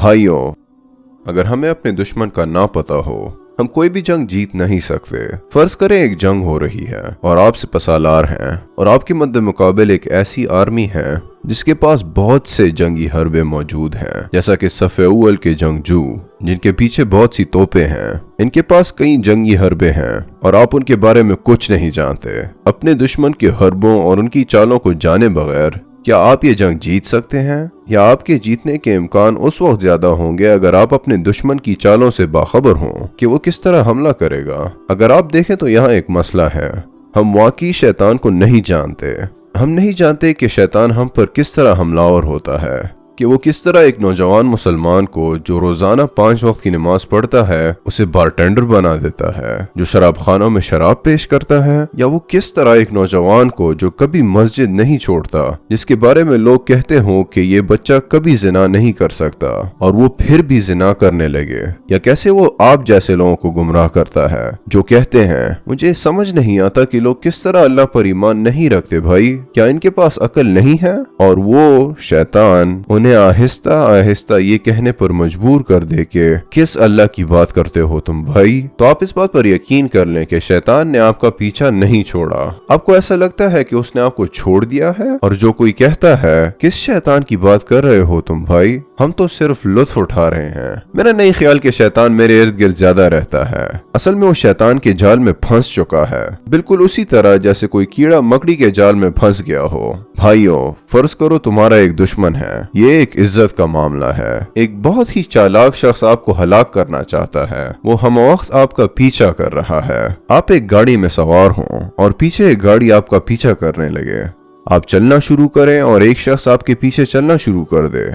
भाइयों, अगर हमें अपने दुश्मन का ना पता हो, हम कोई भी जंग जीत नहीं सकते। फर्ज करें एक जंग हो रही है और आप सिपहसालार हैं और आपके मद्दे मुकाबिल एक ऐसी आर्मी है जिसके पास बहुत से जंगी हरबे मौजूद हैं, जैसा कि सफ़े अव्वल के जंगजू जिनके पीछे बहुत सी तोपें हैं। इनके पास कई जंगी हरबे हैं और आप उनके बारे में कुछ नहीं जानते। अपने दुश्मन के हरबों और उनकी चालों को जाने बगैर क्या आप ये जंग जीत सकते हैं? या आपके जीतने के इम्कान उस वक्त ज्यादा होंगे अगर आप अपने दुश्मन की चालों से बाखबर हों कि वो किस तरह हमला करेगा। अगर आप देखें तो यहाँ एक मसला है, हम वाकई शैतान को नहीं जानते। हम नहीं जानते कि शैतान हम पर किस तरह हमलावर होता है, कि वो किस तरह एक नौजवान मुसलमान को जो रोजाना 5 वक्त की नमाज पढ़ता है उसे बारटेंडर बना देता है, जो शराब खानों में शराब पेश करता है। या वो किस तरह एक नौजवान को जो कभी मस्जिद नहीं छोड़ता, जिसके बारे में लोग कहते हों कि ये बच्चा कभी जिना नहीं कर सकता और वो फिर भी जिना करने लगे। या कैसे वो आप जैसे लोगों को गुमराह करता है जो कहते हैं मुझे समझ नहीं आता कि लोग किस तरह अल्लाह पर ईमान नहीं रखते। भाई, क्या इनके पास अकल नहीं है? और वो शैतान आहिस्ता आहिस्ता ये कहने पर मजबूर कर दे कि किस अल्लाह की बात करते हो तुम भाई। तो आप इस बात पर यकीन कर लें कि शैतान ने आपका पीछा नहीं छोड़ा। आपको ऐसा लगता है कि उसने आपको छोड़ दिया है। और जो कोई कहता है किस शैतान की बात कर रहे हो तुम भाई, हम तो सिर्फ लुत्फ उठा रहे हैं। मेरा नहीं ख्याल कि शैतान मेरे इर्द गिर्द ज्यादा रहता है। असल में वो शैतान के जाल में फंस चुका है, बिल्कुल उसी तरह जैसे कोई कीड़ा मकड़ी के जाल में फंस गया हो। भाइयों, फर्ज करो तुम्हारा एक दुश्मन है। ये एक इज्जत का मामला है। एक बहुत ही चालाक शख्स आपको हलाक करना चाहता है। वो हम वक्त आपका पीछा कर रहा है। आप एक गाड़ी में सवार हों और पीछे एक गाड़ी आपका पीछा करने लगे। आप चलना शुरू करें और एक शख्स आपके पीछे चलना शुरू कर दे।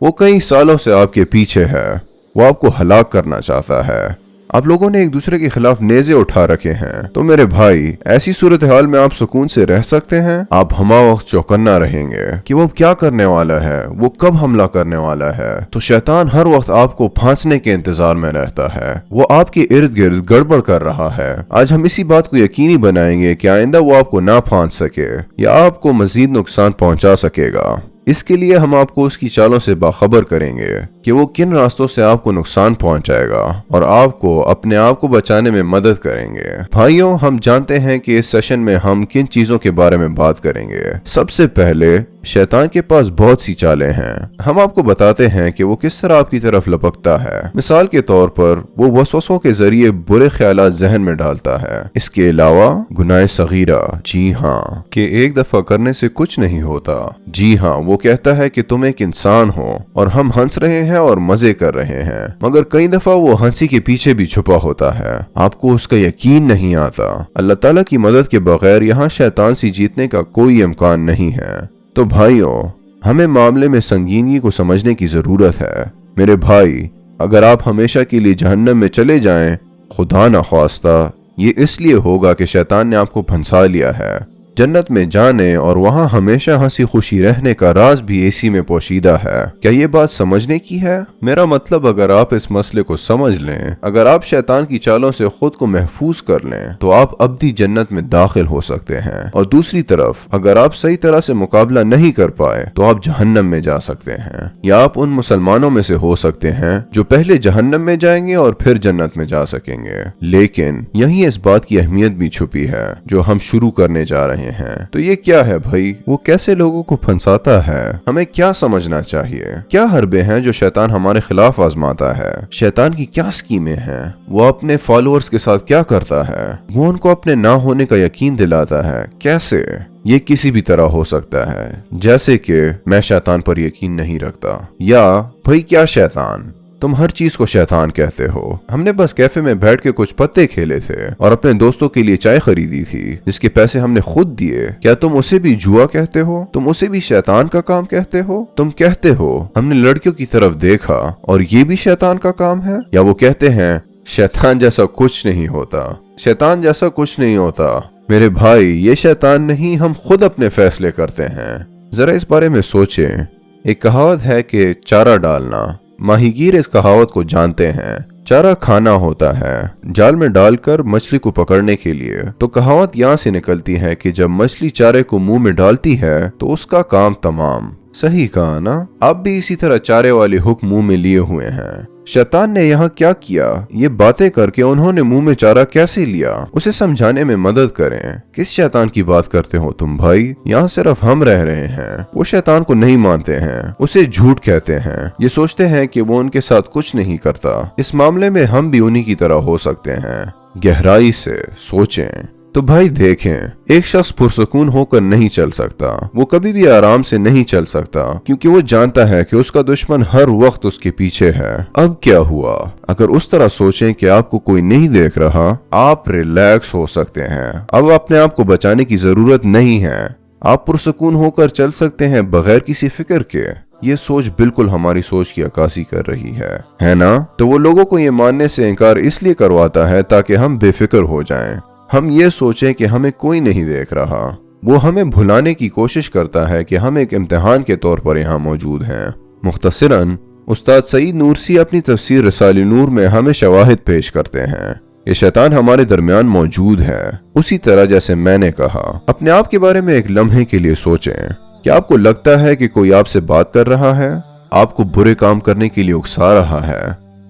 वो कई सालों से आपके पीछे है। वो आपको हलाक करना चाहता है। आप लोगों ने एक दूसरे के खिलाफ नेज़े उठा रखे हैं। तो मेरे भाई, ऐसी सूरत हाल में आप सुकून से रह सकते हैं? आप हमा वक्त चौकन्ना रहेंगे कि वो क्या करने वाला है, वो कब हमला करने वाला है। तो शैतान हर वक्त आपको फांसने के इंतजार में रहता है। वो आपके इर्द गिर्द गड़बड़ कर रहा है। आज हम इसी बात को यकीनी बनाएंगे कि आइंदा वो आपको ना फांस सके या आपको मजीद नुकसान पहुंचा सकेगा। इसके लिए हम आपको उसकी चालों से बाखबर करेंगे कि वो किन रास्तों से आपको नुकसान पहुंचाएगा और आपको अपने आप को बचाने में मदद करेंगे। भाइयों, हम जानते हैं कि इस सेशन में हम किन चीजों के बारे में बात करेंगे। सबसे पहले, शैतान के पास बहुत सी चालें हैं। हम आपको बताते हैं कि वो किस तरह आपकी तरफ लपकता है। मिसाल के तौर पर, वो वसवसों के जरिए बुरे ख्यालात जहन में डालता है। इसके अलावा गुनाह सगीरा, जी हाँ, कि एक दफा करने से कुछ नहीं होता। जी हाँ, वो कहता है कि तुम एक इंसान हो और हम हंस रहे हैं और मजे कर रहे हैं, मगर कई दफा वो हंसी के पीछे भी छुपा होता है। आपको उसका यकीन नहीं आता। अल्लाह ताला की मदद के बगैर यहाँ शैतान से जीतने का कोई इम्कान नहीं है। तो भाइयों, हमें मामले में संगीनी को समझने की जरूरत है। मेरे भाई, अगर आप हमेशा के लिए जहन्नम में चले जाएं, खुदा न ख्वास्ता, ये इसलिए होगा कि शैतान ने आपको फंसा लिया है। जन्नत में जाने और वहाँ हमेशा हंसी खुशी रहने का राज भी इसी में पोशीदा है। क्या ये बात समझने की है? मेरा मतलब, अगर आप इस मसले को समझ लें, अगर आप शैतान की चालों से खुद को महफूज कर लें, तो आप अब्दी जन्नत में दाखिल हो सकते हैं। और दूसरी तरफ, अगर आप सही तरह से मुकाबला नहीं कर पाए तो आप जहन्नम में जा सकते हैं। या आप उन मुसलमानों में से हो सकते हैं जो पहले जहन्नम में जाएंगे और फिर जन्नत में जा सकेंगे। लेकिन यही इस बात की अहमियत भी छुपी है जो हम शुरू करने जा रहे हैं। तो ये क्या है भाई? वो कैसे लोगों को फंसाता है? हमें क्या समझना चाहिए? क्या हरबे हैं जो शैतान हमारे खिलाफ आजमाता है? शैतान की क्या स्कीमें हैं? वो अपने फॉलोअर्स के साथ क्या करता है? वो उनको अपने ना होने का यकीन दिलाता है। कैसे? ये किसी भी तरह हो सकता है, जैसे कि मैं शैतान पर यकीन नहीं रखता, या भाई क्या शैतान, तुम हर चीज को शैतान कहते हो। हमने बस कैफे में बैठ के कुछ पत्ते खेले थे और अपने दोस्तों के लिए चाय खरीदी थी जिसके पैसे हमने खुद दिए। क्या तुम उसे भी जुआ कहते हो? तुम उसे भी शैतान का काम कहते हो? तुम कहते हो हमने लड़कियों की तरफ देखा और ये भी शैतान का काम है? या वो कहते हैं शैतान जैसा कुछ नहीं होता, शैतान जैसा कुछ नहीं होता। मेरे भाई, ये शैतान नहीं, हम खुद अपने फैसले करते हैं। जरा इस बारे में सोचें। एक कहावत है कि चारा डालना, माहीगीर इस कहावत को जानते हैं। चारा खाना होता है, जाल में डालकर मछली को पकड़ने के लिए। तो कहावत यहाँ से निकलती है कि जब मछली चारे को मुंह में डालती है तो उसका काम तमाम। सही कहा ना? आप भी इसी तरह चारे वाले हुक्म मुंह में लिए हुए हैं। शैतान ने यहाँ क्या किया, ये बातें करके उन्होंने मुंह में चारा कैसे लिया, उसे समझाने में मदद करें। किस शैतान की बात करते हो तुम भाई? यहाँ सिर्फ हम रह रहे हैं। वो शैतान को नहीं मानते हैं, उसे झूठ कहते हैं। ये सोचते हैं कि वो उनके साथ कुछ नहीं करता। इस मामले में हम भी उन्हीं की तरह हो सकते हैं। गहराई से सोचें तो भाई देखें, एक शख्स पुरसकून होकर नहीं चल सकता। वो कभी भी आराम से नहीं चल सकता, क्योंकि वो जानता है कि उसका दुश्मन हर वक्त उसके पीछे है। अब क्या हुआ? अगर उस तरह सोचें कि आपको कोई नहीं देख रहा, आप रिलैक्स हो सकते हैं। अब अपने आप को बचाने की जरूरत नहीं है। आप पुरसकून होकर चल सकते हैं बगैर किसी फिक्र के। ये सोच बिल्कुल हमारी सोच की अक्कासी कर रही है ना? तो वो लोगों को ये मानने से इनकार इसलिए करवाता है ताकि हम बेफिक्र हो जाएं। हम ये सोचें कि हमें कोई नहीं देख रहा। वो हमें भुलाने की कोशिश करता है कि हम एक इम्तिहान के तौर पर यहाँ मौजूद हैं। मुख्तसरन, उस्ताद सईद नूरसी अपनी तफसीर रिसाले नूर में हमें शवाहिद पेश करते हैं। ये शैतान हमारे दरमियान मौजूद है। उसी तरह जैसे मैंने कहा, अपने आप के बारे में एक लम्हे के लिए सोचें। क्या आपको लगता है कि कोई आपसे बात कर रहा है, आपको बुरे काम करने के लिए उकसा रहा है?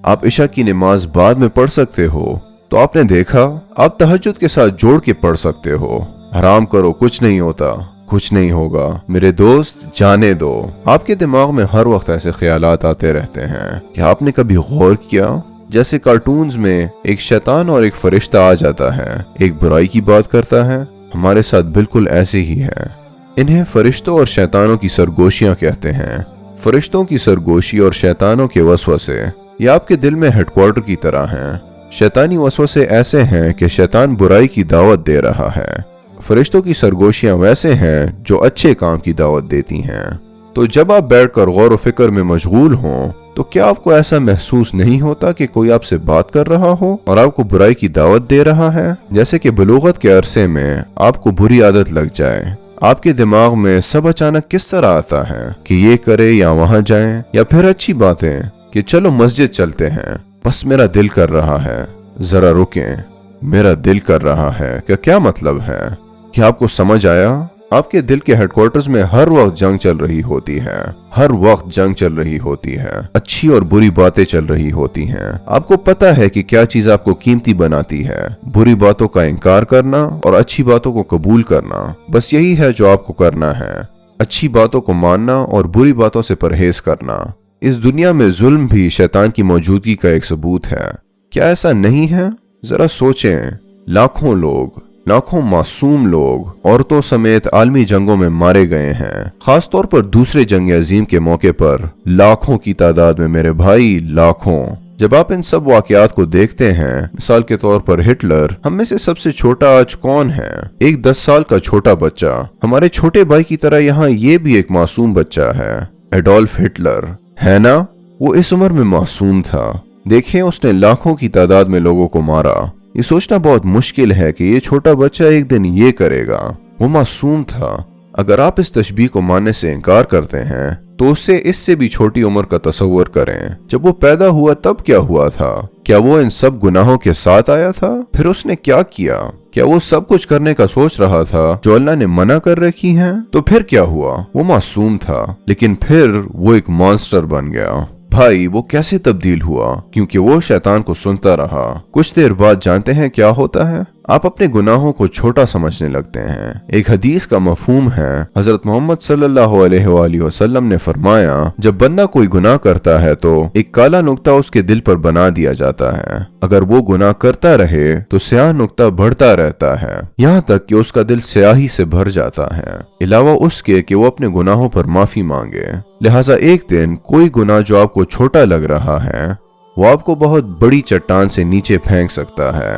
आप इशा की नमाज बाद में पढ़ सकते हो, तो आपने देखा आप तहज्जुद के साथ जोड़ के पढ़ सकते हो। आराम करो, कुछ नहीं होता, कुछ नहीं होगा। मेरे दोस्त, जाने दो। आपके दिमाग में हर वक्त ऐसे ख्यालात आते रहते हैं। क्या आपने कभी गौर किया, जैसे कार्टून्स में एक शैतान और एक फरिश्ता आ जाता है, एक बुराई की बात करता है? हमारे साथ बिल्कुल ऐसे ही है। इन्हें फरिश्तों और शैतानों की सरगोशियां कहते हैं। फरिश्तों की सरगोशी और शैतानों के वसवसे ये आपके दिल में हेडक्वार्टर की तरह हैं। शैतानी वसवसे ऐसे हैं कि शैतान बुराई की दावत दे रहा है। फरिश्तों की सरगोशियां वैसे हैं जो अच्छे काम की दावत देती हैं। तो जब आप बैठकर गौर व फिक्र में मशगूल हों, तो क्या आपको ऐसा महसूस नहीं होता कि कोई आपसे बात कर रहा हो और आपको बुराई की दावत दे रहा है? जैसे कि बलूगत के अरसे में आपको बुरी आदत लग जाए। आपके दिमाग में सब अचानक किस तरह आता है कि ये करे या वहां जाएं, या फिर अच्छी बातें कि चलो मस्जिद चलते हैं, बस मेरा दिल कर रहा है, जरा रुकें, मेरा दिल कर रहा है। क्या मतलब है? क्या आपको समझ आया? आपके दिल के हेडक्वार्टर्स में हर वक्त जंग चल रही होती है। हर वक्त जंग चल रही होती है। अच्छी और बुरी बातें चल रही होती हैं। आपको पता है कि क्या चीज आपको कीमती बनाती है? बुरी बातों का इनकार करना और अच्छी बातों को कबूल करना। बस यही है जो आपको करना है। अच्छी बातों को मानना और बुरी बातों से परहेज करना। इस दुनिया में जुल्म भी शैतान की मौजूदगी का एक सबूत है। क्या ऐसा नहीं है? जरा सोचें, लाखों लोग, लाखों मासूम लोग औरतों समेत आलमी जंगों में मारे गए हैं। खास तौर पर दूसरे जंग अजीम के मौके पर लाखों की तादाद में मेरे भाई, लाखों। जब आप इन सब वाकयात को देखते हैं, मिसाल के तौर पर हिटलर, हम में से सबसे छोटा आज कौन है? एक 10 साल का छोटा बच्चा। हमारे छोटे भाई की तरह यहाँ ये भी एक मासूम बच्चा है, एडोल्फ हिटलर, है ना? वो इस उम्र में मासूम था। देखें, उसने लाखों की तादाद में लोगों को मारा। ये सोचना बहुत मुश्किल है कि ये छोटा बच्चा एक दिन ये करेगा। वो मासूम था। अगर आप इस तशबीह को मानने से इनकार करते हैं, तो उससे इससे भी छोटी उम्र का तस्वर करें। जब वो पैदा हुआ तब क्या हुआ था? क्या वो इन सब गुनाहों के साथ आया था? फिर उसने क्या किया? क्या वो सब कुछ करने का सोच रहा था जो अल्लाह ने मना कर रखी है? तो फिर क्या हुआ? वो मासूम था, लेकिन फिर वो एक मॉन्स्टर बन गया। भाई, वो कैसे तब्दील हुआ? क्योंकि वो शैतान को सुनता रहा। कुछ देर बाद जानते हैं क्या होता है? आप अपने गुनाहों को छोटा समझने लगते हैं। एक हदीस का मफहूम है, हजरत मोहम्मद सल्लल्लाहु अलैहि वसल्लम ने फरमाया, जब बंदा कोई गुनाह करता है तो एक काला नुक्ता उसके दिल पर बना दिया जाता है। अगर वो गुनाह करता रहे तो स्याह नुक्ता बढ़ता रहता है, यहाँ तक कि उसका दिल स्याही से भर जाता है, अलावा उसके कि वो अपने गुनाहों पर माफी मांगे। लिहाजा एक दिन कोई गुनाह जो आपको छोटा लग रहा है, वो आपको बहुत बड़ी चट्टान से नीचे फेंक सकता है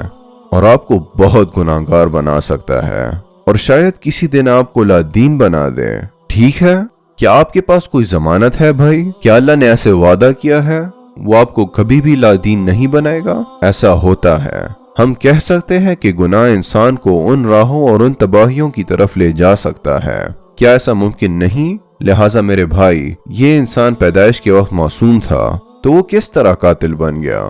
और आपको बहुत गुनाहगार बना सकता है, और शायद किसी दिन आपको लादीन बना दे। ठीक है, क्या आपके पास कोई जमानत है भाई? क्या अल्लाह ने ऐसे वादा किया है वो आपको कभी भी लादीन नहीं बनाएगा? ऐसा होता है। हम कह सकते हैं कि गुनाह इंसान को उन राहों और उन तबाहियों की तरफ ले जा सकता है। क्या ऐसा मुमकिन नहीं? लिहाजा मेरे भाई, ये इंसान पैदाइश के वक्त मासूम था, तो वो किस तरह कातिल बन गया?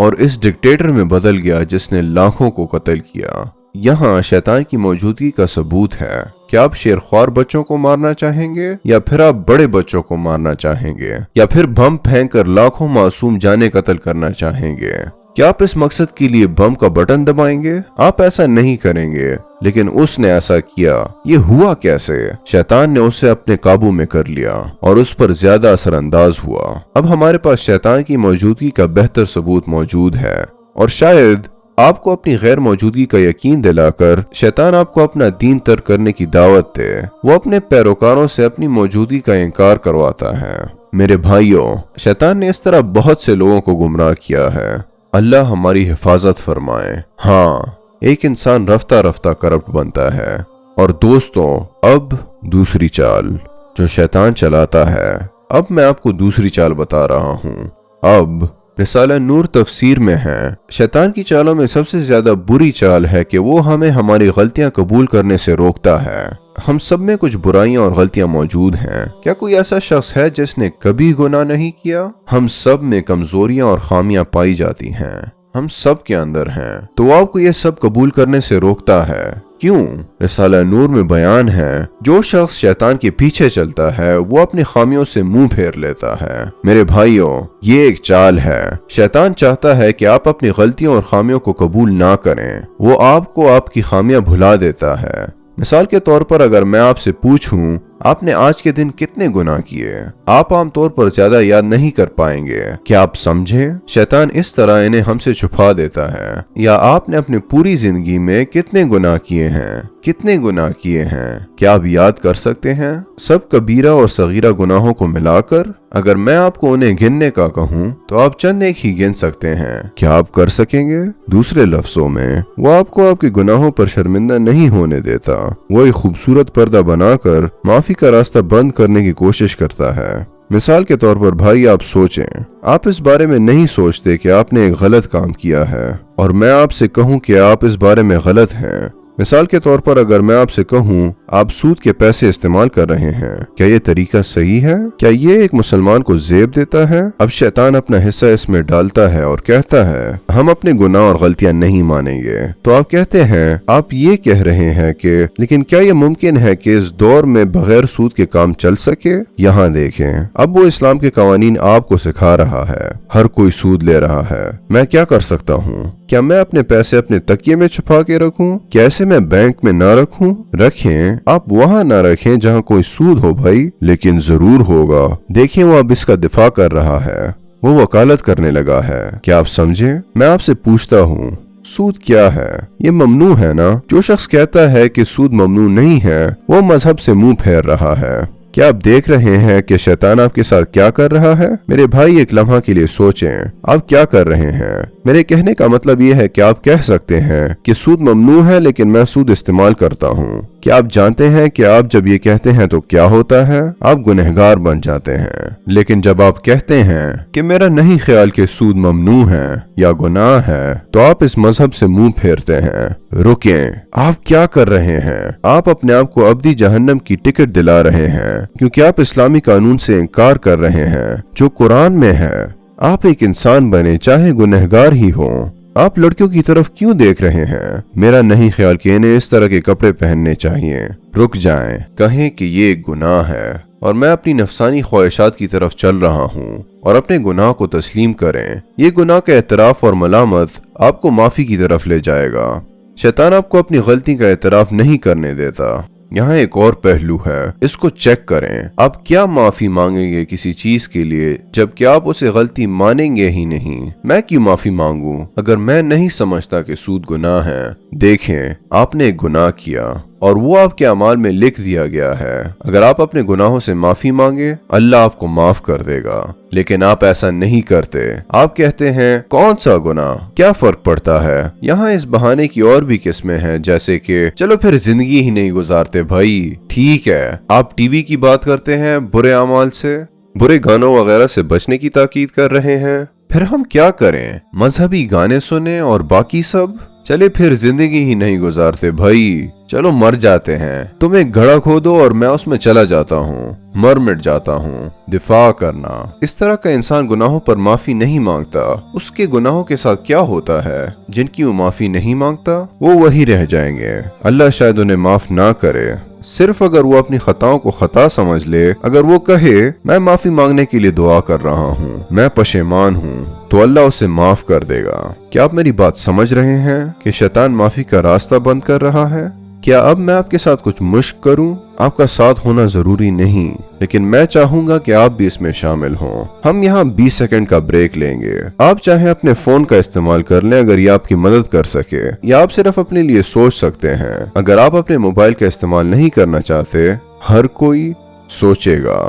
और इस डिक्टेटर में बदल गया जिसने लाखों को कत्ल किया। यहाँ शैतान की मौजूदगी का सबूत है। क्या आप शेरख्वार बच्चों को मारना चाहेंगे, या फिर आप बड़े बच्चों को मारना चाहेंगे, या फिर बम फेंक कर लाखों मासूम जाने कत्ल करना चाहेंगे? क्या आप इस मकसद के लिए बम का बटन दबाएंगे? आप ऐसा नहीं करेंगे, लेकिन उसने ऐसा किया। ये हुआ कैसे? शैतान ने उसे अपने काबू में कर लिया और उस पर ज्यादा असरअंदाज हुआ। अब हमारे पास शैतान की मौजूदगी का बेहतर सबूत मौजूद है, और शायद आपको अपनी गैर मौजूदगी का यकीन दिलाकर शैतान आपको अपना दीन तर्क करने की दावत दे। वो अपने पैरोकारों से अपनी मौजूदगी का इनकार करवाता है। मेरे भाइयों, शैतान ने इस तरह बहुत से लोगों को गुमराह किया है। अल्लाह हमारी हिफाजत फरमाए। हाँ, एक इंसान रफ्ता रफ्ता करप्ट बनता है। और दोस्तों, अब दूसरी चाल जो शैतान चलाता है, अब मैं आपको दूसरी चाल बता रहा हूँ। अब रिसाला नूर तफसीर में है, शैतान की चालों में सबसे ज्यादा बुरी चाल है कि वो हमें हमारी गलतियां कबूल करने से रोकता है। हम सब में कुछ बुराइयां और गलतियां मौजूद हैं। क्या कोई ऐसा शख्स है जिसने कभी गुनाह नहीं किया? हम सब में कमजोरियां और खामियां पाई जाती हैं, हम सब के अंदर हैं। तो आपको ये सब कबूल करने से रोकता है। क्यों? रिसाला नूर में बयान है, जो शख्स शैतान के पीछे चलता है वो अपनी खामियों से मुंह फेर लेता है। मेरे भाइयों, ये एक चाल है। शैतान चाहता है कि आप अपनी गलतियों और खामियों को कबूल ना करें। वो आपको आपकी खामियां भुला देता है। मिसाल के तौर पर अगर मैं आपसे पूछूं, आपने आज के दिन कितने गुनाह किए, आप आमतौर पर ज्यादा याद नहीं कर पाएंगे। क्या आप समझे? शैतान इस तरह इन्हें हमसे छुपा देता है। या आपने अपनी पूरी जिंदगी में कितने गुनाह किए हैं, कितने गुनाह किए हैं? क्या आप याद कर सकते हैं? सब कबीरा और सगीरा गुनाहों को मिलाकर अगर मैं आपको उन्हें गिनने का कहूँ तो आप चंद एक ही गिन सकते हैं। क्या आप कर सकेंगे? दूसरे लफ्जों में, वो आपको आपके गुनाहों पर शर्मिंदा नहीं होने देता। वो एक खूबसूरत पर्दा बनाकर माफी का रास्ता बंद करने की कोशिश करता है। मिसाल के तौर पर भाई, आप सोचें, आप इस बारे में नहीं सोचते कि आपने एक गलत काम किया है, और मैं आपसे कहूँ कि आप इस बारे में गलत हैं। मिसाल के तौर पर अगर मैं आपसे कहूँ आप सूद के पैसे इस्तेमाल कर रहे हैं, क्या ये तरीका सही है? क्या ये एक मुसलमान को जेब देता है? अब शैतान अपना हिस्सा इसमें डालता है और कहता है हम अपने गुनाह और गलतियां नहीं मानेंगे। तो आप कहते हैं, आप ये कह रहे हैं कि लेकिन क्या ये मुमकिन है कि इस दौर में बगैर सूद के काम चल सके? यहाँ देखें, अब वो इस्लाम के कवानीन आपको सिखा रहा है। हर कोई सूद ले रहा है। मैं क्या कर सकता हूँ? क्या मैं अपने पैसे अपने तकिए में छुपा के रखूं? कैसे मैं बैंक में ना रखूं? रखें, आप वहां ना रखें जहां कोई सूद हो भाई, लेकिन जरूर होगा। देखिए, वो अब इसका दिफा कर रहा है, वो वकालत करने लगा है। क्या आप समझे? मैं आपसे पूछता हूँ, सूद क्या है? ये ममनू है ना? जो शख्स कहता है कि सूद ममनू नहीं है, वो मजहब से मुंह फेर रहा है। क्या आप देख रहे हैं कि शैतान आपके साथ क्या कर रहा है? मेरे भाई, एक लम्हा के लिए सोचें, आप क्या कर रहे हैं? मेरे कहने का मतलब यह है कि आप कह सकते हैं कि सूद ममनू है लेकिन मैं सूद इस्तेमाल करता हूँ। क्या आप जानते हैं कि आप जब ये कहते हैं तो क्या होता है? आप गुनहगार बन जाते हैं। लेकिन जब आप कहते हैं कि मेरा नहीं ख्याल कि सूद ममनू है या गुनाह है, तो आप इस मजहब से मुंह फेरते हैं। रुकें, आप क्या कर रहे हैं? आप अपने आप को अब्दी जहन्नम की टिकट दिला रहे हैं, क्योंकि आप इस्लामी कानून से इनकार कर रहे हैं जो कुरान में है। आप एक इंसान बने, चाहे गुनहगार ही हो। आप लड़कियों की तरफ क्यों देख रहे हैं? मेरा नहीं ख्याल कि इन्हें इस तरह के कपड़े पहनने चाहिए। रुक जाएं, कहें कि ये एक गुनाह है और मैं अपनी नफसानी ख्वाहिशात की तरफ चल रहा हूँ, और अपने गुनाह को तस्लीम करें। ये गुनाह का एतराफ और मलामत आपको माफी की तरफ ले जाएगा। शैतान आपको अपनी गलती का एतराफ नहीं करने देता। यहाँ एक और पहलू है, इसको चेक करें। आप क्या माफी मांगेंगे किसी चीज के लिए जबकि आप उसे गलती मानेंगे ही नहीं? मैं क्यों माफी मांगूं अगर मैं नहीं समझता कि सूद गुनाह है? देखें, आपने एक गुनाह किया और वो आपके अमाल में लिख दिया गया है। अगर आप अपने गुनाहों से माफी मांगे, अल्लाह आपको माफ कर देगा। लेकिन आप ऐसा नहीं करते। आप कहते हैं, कौन सा गुनाह, क्या फर्क पड़ता है? यहाँ इस बहाने की और भी किस्में हैं, जैसे कि चलो फिर जिंदगी ही नहीं गुजारते भाई। ठीक है, आप टीवी की बात करते हैं, बुरे अमाल से, बुरे गानों वगैरह से बचने की ताकीद कर रहे हैं। फिर हम क्या करें? मजहबी गाने सुने और बाकी सब? चले फिर जिंदगी ही नहीं गुजारते भाई, चलो मर जाते हैं। तुम एक घड़ा खोदो और मैं उसमें चला जाता हूँ, मर मिट जाता हूँ। दिफा करना। इस तरह का इंसान गुनाहों पर माफी नहीं मांगता। उसके गुनाहों के साथ क्या होता है? जिनकी वो माफी नहीं मांगता वो वही रह जाएंगे। अल्लाह शायद उन्हें माफ ना करे, सिर्फ अगर वो अपनी खताओं को खता समझ ले। अगर वो कहे मैं माफी मांगने के लिए दुआ कर रहा हूँ, मैं पशेमान हूँ, तो अल्लाह उसे माफ कर देगा। क्या आप मेरी बात समझ रहे हैं कि शैतान माफी का रास्ता बंद कर रहा है? क्या अब मैं आपके साथ कुछ मुश्क करूं? आपका साथ होना जरूरी नहीं, लेकिन मैं चाहूंगा कि आप भी इसमें शामिल हों। हम यहाँ 20 सेकंड का ब्रेक लेंगे। आप चाहे अपने फोन का इस्तेमाल कर लें अगर ये आपकी मदद कर सके, या आप सिर्फ अपने लिए सोच सकते हैं। अगर आप अपने मोबाइल का इस्तेमाल नहीं करना चाहते, हर कोई सोचेगा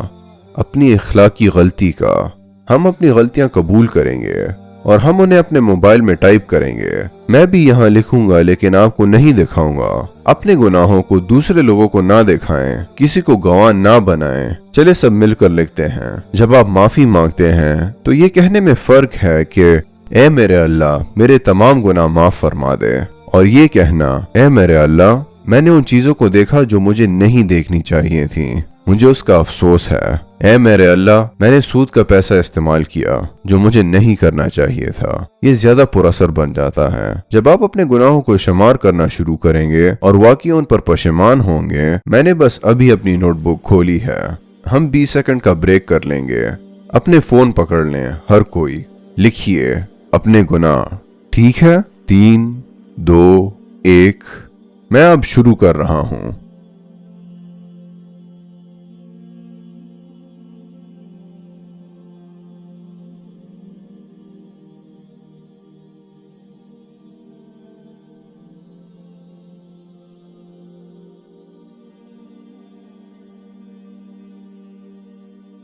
अपनी इखलाकी गलती का। हम अपनी गलतियां कबूल करेंगे और हम उन्हें अपने मोबाइल में टाइप करेंगे। मैं भी यहाँ लिखूंगा लेकिन आपको नहीं दिखाऊंगा। अपने गुनाहों को दूसरे लोगों को ना दिखाएं, किसी को गवाह ना बनाएं। चले सब मिलकर लिखते हैं। जब आप माफी मांगते हैं तो ये कहने में फर्क है कि ए मेरे अल्लाह मेरे तमाम गुनाह माफ फरमा दे, और ये कहना ए मेरे अल्लाह मैंने उन चीजों को देखा जो मुझे नहीं देखनी चाहिए थी, मुझे उसका अफसोस है। ऐ मेरे अल्लाह मैंने सूद का पैसा इस्तेमाल किया जो मुझे नहीं करना चाहिए था। ये ज्यादा पुरअसर बन जाता है जब आप अपने गुनाहों को शुमार करना शुरू करेंगे और वाकई उन पर पशेमान होंगे। मैंने बस अभी अपनी नोटबुक खोली है। हम 20 सेकंड का ब्रेक कर लेंगे। अपने फोन पकड़ लें, हर कोई लिखिए अपने गुनाह। ठीक है, 3, 2, 1 मैं अब शुरू कर रहा हूं।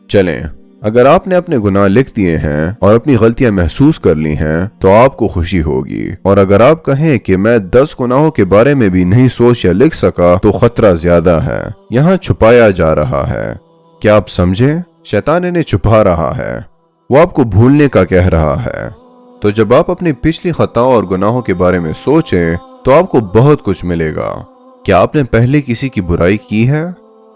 चलें, अगर आपने अपने गुनाह लिख दिए हैं और अपनी गलतियां महसूस कर ली हैं तो आपको खुशी होगी। और अगर आप कहें कि मैं 10 गुनाहों के बारे में भी नहीं सोच या लिख सका तो खतरा ज्यादा है। यहाँ छुपाया जा रहा है। क्या आप समझे? शैतान इन्हें छुपा रहा है, वो आपको भूलने का कह रहा है। तो जब आप अपनी पिछली खताओं और गुनाहों के बारे में सोचें तो आपको बहुत कुछ मिलेगा। क्या आपने पहले किसी की बुराई की है?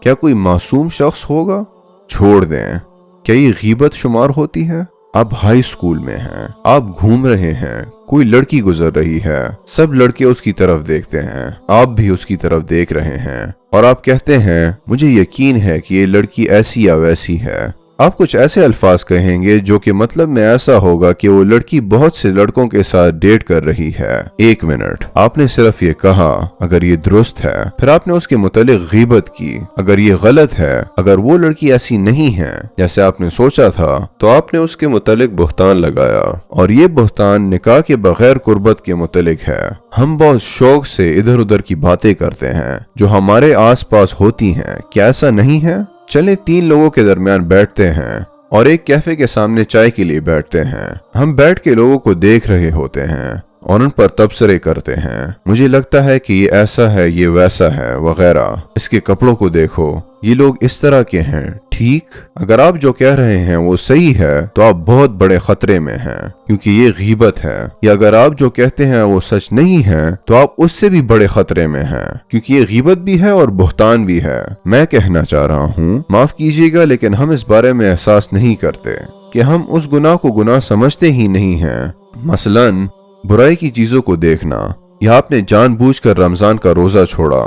क्या कोई मासूम शख्स होगा? छोड़ दें। क्या ये गीबत शुमार होती है? आप हाई स्कूल में हैं, आप घूम रहे हैं, कोई लड़की गुजर रही है, सब लड़के उसकी तरफ देखते हैं, आप भी उसकी तरफ देख रहे हैं और आप कहते हैं मुझे यकीन है कि ये लड़की ऐसी या वैसी है। आप कुछ ऐसे अल्फाज कहेंगे जो कि मतलब में ऐसा होगा कि वो लड़की बहुत से लड़कों के साथ डेट कर रही है। 1 मिनट, आपने सिर्फ ये कहा अगर ये दुरुस्त है, फिर आपने उसके मुतालिक गीबत की। अगर ये गलत है, अगर वो लड़की ऐसी नहीं है जैसे आपने सोचा था, तो आपने उसके मुतालिक बुहतान लगाया और ये बुहतान निकाह के बगैर कुर्बत के मुतालिक है। हम बहुत शौक से इधर उधर की बातें करते हैं जो हमारे आस पास होती हैं, क्या ऐसा नहीं है? चले 3 लोगों के दरमियान बैठते हैं और एक कैफे के सामने चाय के लिए बैठते हैं। हम बैठ के लोगों को देख रहे होते हैं और उन पर तबसरे करते हैं। मुझे लगता है कि ये ऐसा है, ये वैसा है वगैरह। इसके कपड़ों को देखो, ये लोग इस तरह के हैं। ठीक, अगर आप जो कह रहे हैं वो सही है तो आप बहुत बड़े खतरे में हैं क्योंकि ये गीबत है। या अगर आप जो कहते हैं वो सच नहीं है तो आप उससे भी बड़े खतरे में हैं क्योंकि ये गीबत भी है और बुहतान भी है। मैं कहना चाह रहा हूँ, माफ कीजिएगा लेकिन हम इस बारे में एहसास नहीं करते कि हम उस गुनाह को गुनाह समझते ही नहीं हैं। मसलन बुराई की चीजों को देखना, या आपने जानबूझकर रमजान का रोजा छोड़ा,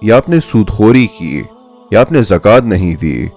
या आपने सूदखोरी की, या आपने ज़कात नहीं दी,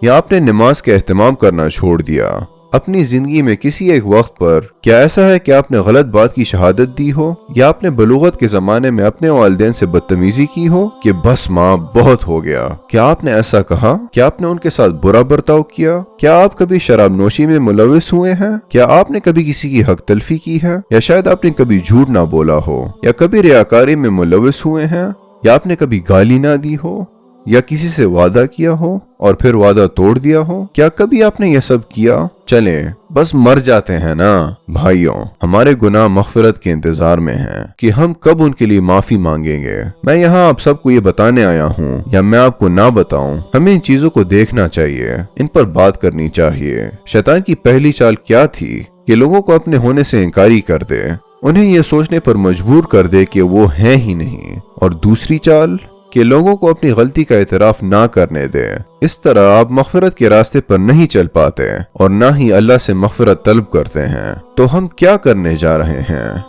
या आपने नमाज का एहतमाम करना छोड़ दिया। अपनी जिंदगी में किसी एक वक्त पर क्या ऐसा है कि आपने गलत बात की शहादत दी हो, या आपने बलूगत के जमाने में अपने वालिदैन से बदतमीजी की हो कि बस माँ बहुत हो गया? क्या आपने ऐसा कहा? क्या आपने उनके साथ बुरा बर्ताव किया? क्या आप कभी शराब नोशी में मुलविस हुए हैं? क्या आपने कभी किसी की हक तलफी की है? या शायद आपने कभी झूठ ना बोला हो, या कभी रियाकारी में मुलविस हुए हैं, या आपने कभी गाली ना दी हो, या किसी से वादा किया हो और फिर वादा तोड़ दिया हो? क्या कभी आपने ये सब किया? चलें, बस मर जाते हैं ना भाइयों। हमारे गुनाह मग़फ़िरत के इंतजार में हैं कि हम कब उनके लिए माफी मांगेंगे। मैं यहाँ आप सबको ये बताने आया हूँ, या मैं आपको ना बताऊं, हमें इन चीजों को देखना चाहिए, इन पर बात करनी चाहिए। शैतान की पहली चाल क्या थी कि लोगों को अपने होने से इनकारी कर दे। उन्हें ये सोचने पर मजबूर कर दे कि वो हैं ही नहीं। और दूसरी चाल कि लोगों को अपनी गलती का एतराफ ना करने दे। इस तरह आप मग़फ़िरत के रास्ते पर नहीं चल पाते और ना ही अल्लाह से मग़फ़िरत तलब करते हैं। तो हम क्या करने जा रहे हैं?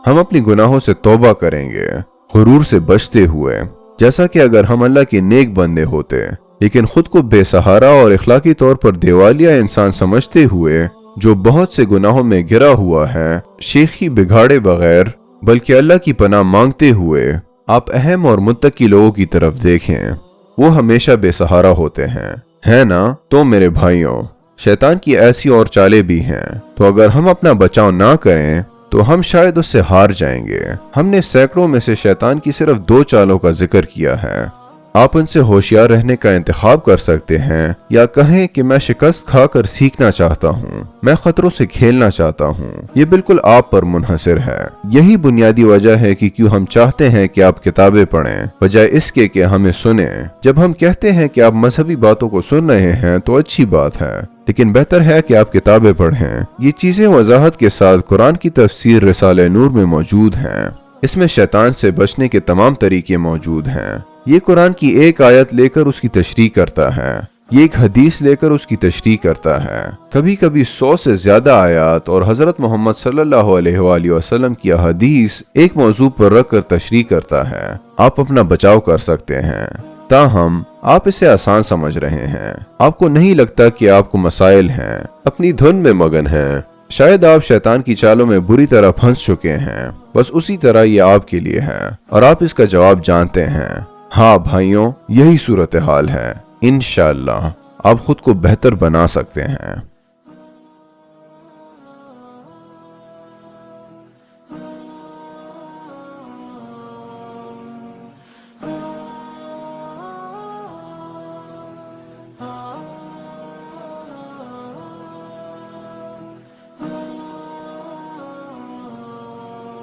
हम अपनी गुनाहों से तौबा करेंगे, गुरूर से बचते हुए। जैसा कि अगर हम अल्लाह के नेक बंदे होते लेकिन खुद को बेसहारा और इखलाकी तौर पर देवालिया इंसान समझते हुए जो बहुत से गुनाहों में गिरा हुआ है, शेखी बिगाड़े बगैर बल्कि अल्लाह की पनाह मांगते हुए आप अहम और मुत्तकी लोगों की तरफ देखें, वो हमेशा बेसहारा होते हैं, है ना? तो मेरे भाइयों, शैतान की ऐसी और चालें भी हैं। तो अगर हम अपना बचाव ना करें तो हम शायद उससे हार जाएंगे। हमने सैकड़ों में से शैतान की सिर्फ 2 चालों का जिक्र किया है। आप उनसे होशियार रहने का इंतखाब कर सकते हैं या कहें कि मैं शिकस्त खाकर सीखना चाहता हूँ, मैं खतरों से खेलना चाहता हूँ। ये बिल्कुल आप पर मुनहसर है। यही बुनियादी वजह है कि क्यों हम चाहते हैं कि आप किताबें पढ़ें बजाय इसके कि हमें सुने। जब हम कहते हैं कि आप मजहबी बातों को सुन रहे हैं तो अच्छी बात है, लेकिन बेहतर है कि आप किताबें पढ़ें। ये चीजें वजाहत के साथ कुरान की तफसीर रिसाले नूर में मौजूद हैं। इसमें शैतान से बचने के तमाम तरीके मौजूद हैं। ये कुरान की एक आयत लेकर उसकी तशरीह करता है, ये एक हदीस लेकर उसकी तशरीह करता है, कभी कभी 100 से ज्यादा आयत और हजरत मोहम्मद सल्लल्लाहु अलैहि वसल्लम की हदीस एक मौजू पर रख कर तशरीह करता है। आप अपना बचाव कर सकते हैं, ताहम आप इसे आसान समझ रहे हैं। आपको नहीं लगता कि आपको मसाइल हैं, अपनी धुन में मगन हैं। शायद आप शैतान की चालों में बुरी तरह फंस चुके हैं। बस उसी तरह ये आपके लिए है और आप इसका जवाब जानते हैं। हाँ भाइयों, यही सूरत हाल है। इंशाअल्लाह आप खुद को बेहतर बना सकते हैं।